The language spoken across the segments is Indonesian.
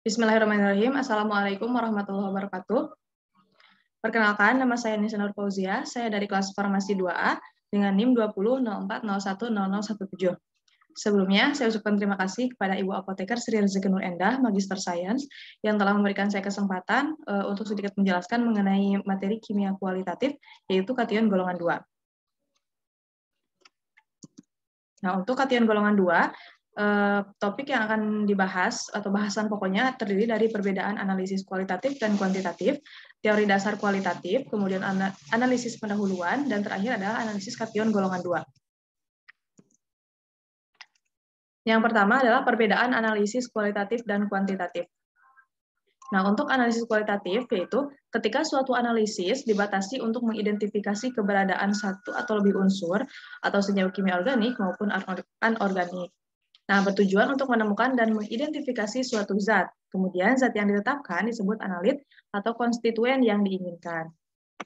Bismillahirrahmanirrahim. Assalamualaikum warahmatullahi wabarakatuh. Perkenalkan, nama saya Nisa Nur Fauzia. Saya dari kelas Farmasi 2A dengan NIM 2004010017. Sebelumnya, saya ucapkan terima kasih kepada Ibu Apoteker Sri Rezeki Nur Endah, Magister Sains, yang telah memberikan saya kesempatan untuk sedikit menjelaskan mengenai materi kimia kualitatif, yaitu kation golongan 2. Nah, untuk kation golongan 2, topik yang akan dibahas atau bahasan pokoknya terdiri dari perbedaan analisis kualitatif dan kuantitatif, teori dasar kualitatif, kemudian analisis pendahuluan, dan terakhir adalah analisis kation golongan 2. Yang pertama adalah perbedaan analisis kualitatif dan kuantitatif. Nah, untuk analisis kualitatif yaitu ketika suatu analisis dibatasi untuk mengidentifikasi keberadaan satu atau lebih unsur atau senyawa kimia organik maupun anorganik. Nah, bertujuan untuk menemukan dan mengidentifikasi suatu zat. Kemudian zat yang ditetapkan disebut analit atau konstituen yang diinginkan.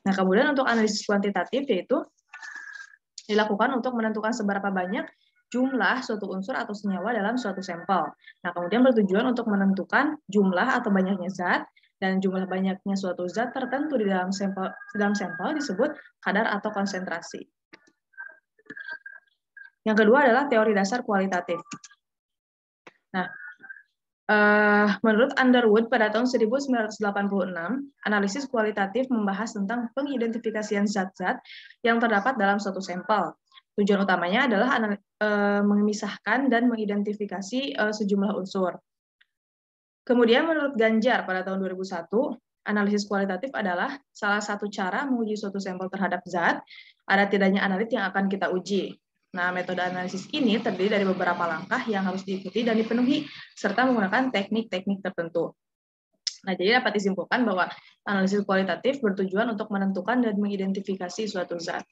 Nah, kemudian untuk analisis kuantitatif yaitu dilakukan untuk menentukan seberapa banyak jumlah suatu unsur atau senyawa dalam suatu sampel. Nah, kemudian bertujuan untuk menentukan jumlah atau banyaknya zat, dan jumlah banyaknya suatu zat tertentu di dalam sampel disebut kadar atau konsentrasi. Yang kedua adalah teori dasar kualitatif. Nah, menurut Underwood pada tahun 1986, analisis kualitatif membahas tentang pengidentifikasian zat-zat yang terdapat dalam suatu sampel. Tujuan utamanya adalah memisahkan dan mengidentifikasi sejumlah unsur. Kemudian menurut Ganjar pada tahun 2001, analisis kualitatif adalah salah satu cara menguji suatu sampel terhadap zat, ada tidaknya analit yang akan kita uji. Nah, metode analisis ini terdiri dari beberapa langkah yang harus diikuti dan dipenuhi, serta menggunakan teknik-teknik tertentu. Nah, jadi dapat disimpulkan bahwa analisis kualitatif bertujuan untuk menentukan dan mengidentifikasi suatu zat.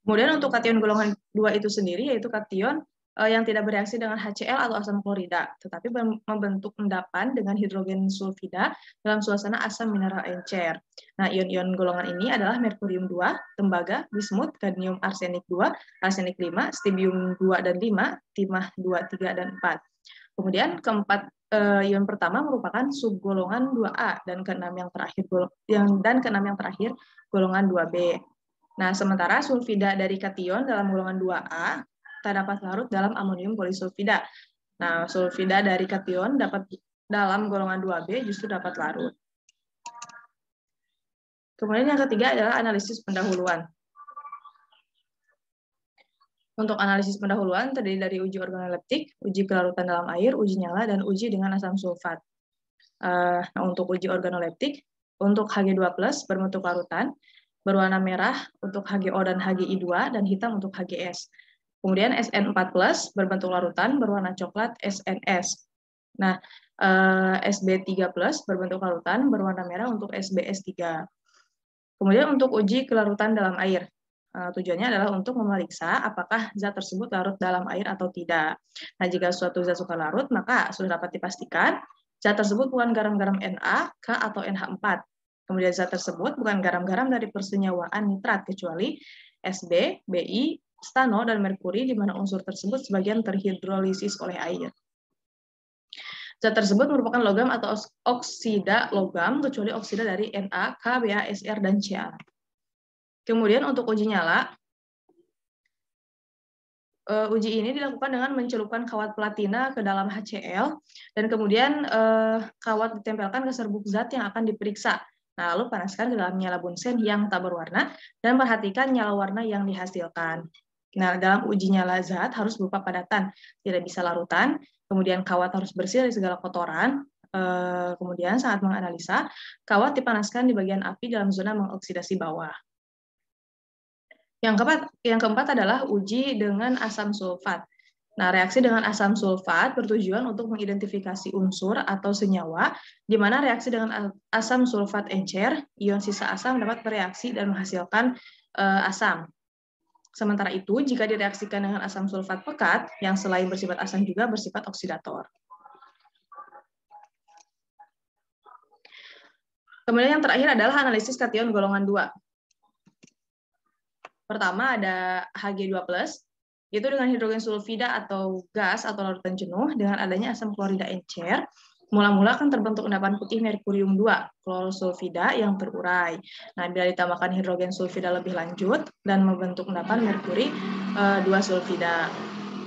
Kemudian untuk kation golongan 2 itu sendiri, yaitu kation yang tidak bereaksi dengan HCl atau asam klorida, tetapi membentuk endapan dengan hidrogen sulfida dalam suasana asam mineral encer. Nah, ion-ion golongan ini adalah merkurium 2, tembaga, bismut, kadmium arsenik 2, arsenik 5, stibbium 2 dan 5, timah 2, 3, dan 4. Kemudian keempat ion pertama merupakan subgolongan 2A dan keenam yang terakhir golongan 2B. Nah, sementara sulfida dari kation dalam golongan 2A terdapat larut dalam amonium polisulfida. Nah, sulfida dari kation dalam golongan 2B justru dapat larut. Kemudian yang ketiga adalah analisis pendahuluan. Untuk analisis pendahuluan terdiri dari uji organoleptik, uji kelarutan dalam air, uji nyala, dan uji dengan asam sulfat. Nah, untuk uji organoleptik, untuk Hg2+ berbentuk larutan, berwarna merah untuk HgO dan Hgi2, dan hitam untuk HgS. Kemudian Sn4+ berbentuk larutan, berwarna coklat SNS. Nah, Sb3+ berbentuk larutan, berwarna merah untuk SbS3. Kemudian untuk uji kelarutan dalam air, tujuannya adalah untuk memeriksa apakah zat tersebut larut dalam air atau tidak. Nah, jika suatu zat suka larut, maka sudah dapat dipastikan zat tersebut bukan garam-garam Na, K, atau NH4. Kemudian zat tersebut bukan garam-garam dari persenyawaan nitrat, kecuali Sb, Bi, stano, dan merkuri, di mana unsur tersebut sebagian terhidrolisis oleh air. Zat tersebut merupakan logam atau oksida logam, kecuali oksida dari Na, K, Ba, Sr, dan Ca. Kemudian untuk uji nyala, uji ini dilakukan dengan mencelupkan kawat platina ke dalam HCl, dan kemudian kawat ditempelkan ke serbuk zat yang akan diperiksa. Nah, lalu panaskan ke dalam nyala bunsen yang tak berwarna, dan perhatikan nyala warna yang dihasilkan. Nah, dalam uji nyala zat harus berupa padatan, tidak bisa larutan, kemudian kawat harus bersih dari segala kotoran, kemudian saat menganalisa, kawat dipanaskan di bagian api dalam zona mengoksidasi bawah. Yang keempat adalah uji dengan asam sulfat. Nah, reaksi dengan asam sulfat bertujuan untuk mengidentifikasi unsur atau senyawa, di mana reaksi dengan asam sulfat encer, ion sisa asam dapat bereaksi dan menghasilkan asam. Sementara itu, jika direaksikan dengan asam sulfat pekat, yang selain bersifat asam juga bersifat oksidator. Kemudian yang terakhir adalah analisis kation golongan 2. Pertama ada Hg2+, yaitu dengan hidrogen sulfida atau gas atau larutan jenuh dengan adanya asam klorida encer, mula-mula akan terbentuk endapan putih merkurium 2, klorosulfida yang terurai. Nah, bila ditambahkan hidrogen sulfida lebih lanjut dan membentuk endapan merkuri 2 sulfida.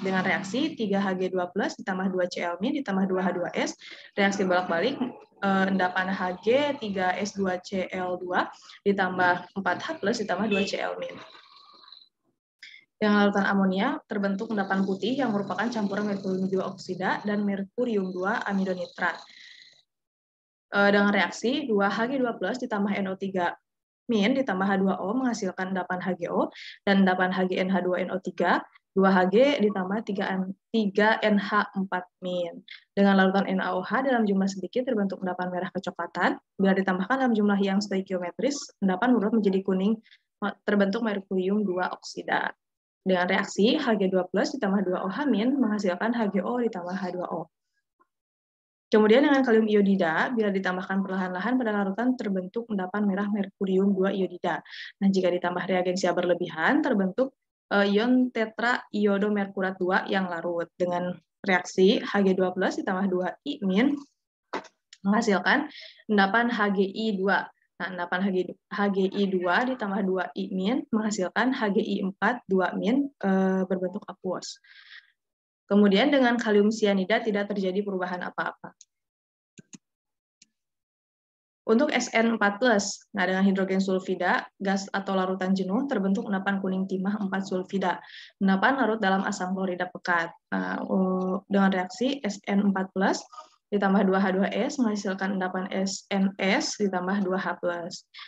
Dengan reaksi 3Hg2+ ditambah 2Cl- ditambah 2H2S, reaksi bolak-balik endapan Hg 3S2Cl2 ditambah 4H+ ditambah 2Cl-. Dengan larutan amonia terbentuk endapan putih yang merupakan campuran merkurium 2 oksida dan merkurium 2 amidonitrat. Dengan reaksi 2Hg2+ ditambah NO3- ditambah H2O menghasilkan endapan HGO dan endapan HgNH2NO3, 2Hg ditambah 3NH4-. Dengan larutan NaOH dalam jumlah sedikit terbentuk endapan merah kecoklatan. Bila ditambahkan dalam jumlah yang stoikiometris, endapan berubah menjadi kuning, terbentuk merkurium 2 oksida. Dengan reaksi Hg2+ ditambah 2OH- menghasilkan HGO ditambah H2O. Kemudian dengan kalium iodida, bila ditambahkan perlahan-lahan pada larutan terbentuk endapan merah merkurium 2 iodida. Nah, jika ditambah reagensia berlebihan, terbentuk ion tetraiodomerkurat 2 yang larut. Dengan reaksi Hg2+ ditambah 2I- menghasilkan endapan HGI2. Nah, endapan HGI2 ditambah 2I- menghasilkan HGI4 2- berbentuk aqueous. Kemudian dengan kalium sianida tidak terjadi perubahan apa-apa. Untuk SN4+, nah dengan hidrogen sulfida, gas atau larutan jenuh, terbentuk endapan kuning timah 4 sulfida. Endapan larut dalam asam klorida pekat. Nah, dengan reaksi SN4+, ditambah 2H2S, menghasilkan endapan SNS, ditambah 2H+.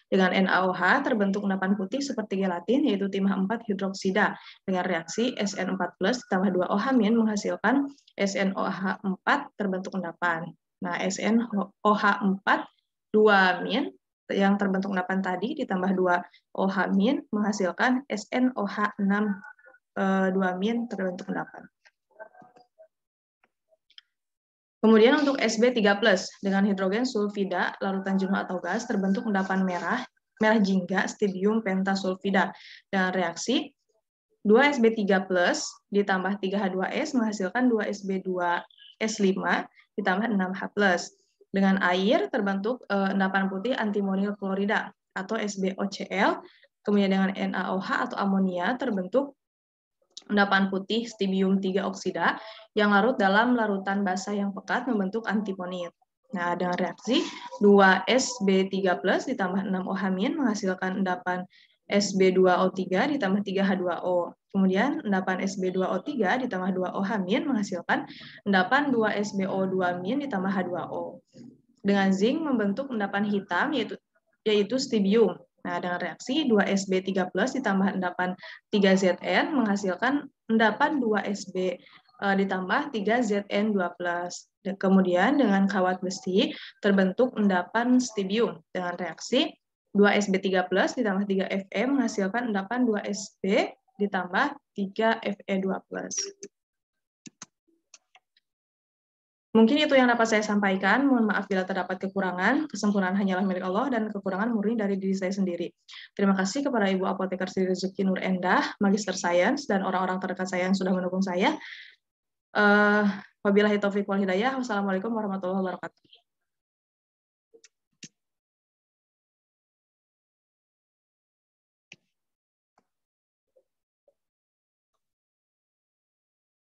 Dengan NaOH, terbentuk endapan putih seperti gelatin, yaitu timah 4 hidroksida. Dengan reaksi SN4+, ditambah 2OH- menghasilkan SNOH4, terbentuk endapan. Nah, SNOH4 2- yang terbentuk endapan tadi ditambah 2OH- menghasilkan SNOH6 2- terbentuk endapan. Kemudian untuk Sb3+ dengan hidrogen sulfida larutan jenuh atau gas terbentuk endapan merah jingga stibdium pentasulfida dengan reaksi 2Sb3+ ditambah 3H2S menghasilkan 2Sb2S5 ditambah 6H+. Dengan air terbentuk endapan putih antimonil klorida atau SbOCl. Kemudian dengan NaOH atau amonia terbentuk endapan putih stibium 3 oksida yang larut dalam larutan basa yang pekat membentuk antimonit. Nah, dengan reaksi 2Sb3+ ditambah 6OH- menghasilkan endapan Sb2O3 ditambah 3H2O. Kemudian endapan Sb2O3 ditambah 2OH- menghasilkan endapan 2SbO2- ditambah H2O. Dengan zinc membentuk endapan hitam yaitu stibium. Nah, dengan reaksi 2Sb3+ ditambah endapan 3Zn menghasilkan endapan 2Sb ditambah 3Zn2+. Kemudian dengan kawat besi terbentuk endapan stibium dengan reaksi 2Sb3+ ditambah 3Fe menghasilkan endapan 2Sb ditambah 3Fe2+. Mungkin itu yang dapat saya sampaikan. Mohon maaf bila terdapat kekurangan. Kesempurnaan hanyalah milik Allah dan kekurangan murni dari diri saya sendiri. Terima kasih kepada Ibu Apoteker Sri Rezeki Nur Endah, Magister Sains, dan orang-orang terdekat saya yang sudah mendukung saya. Wabillahi taufiq wal hidayah. Wassalamualaikum warahmatullahi wabarakatuh.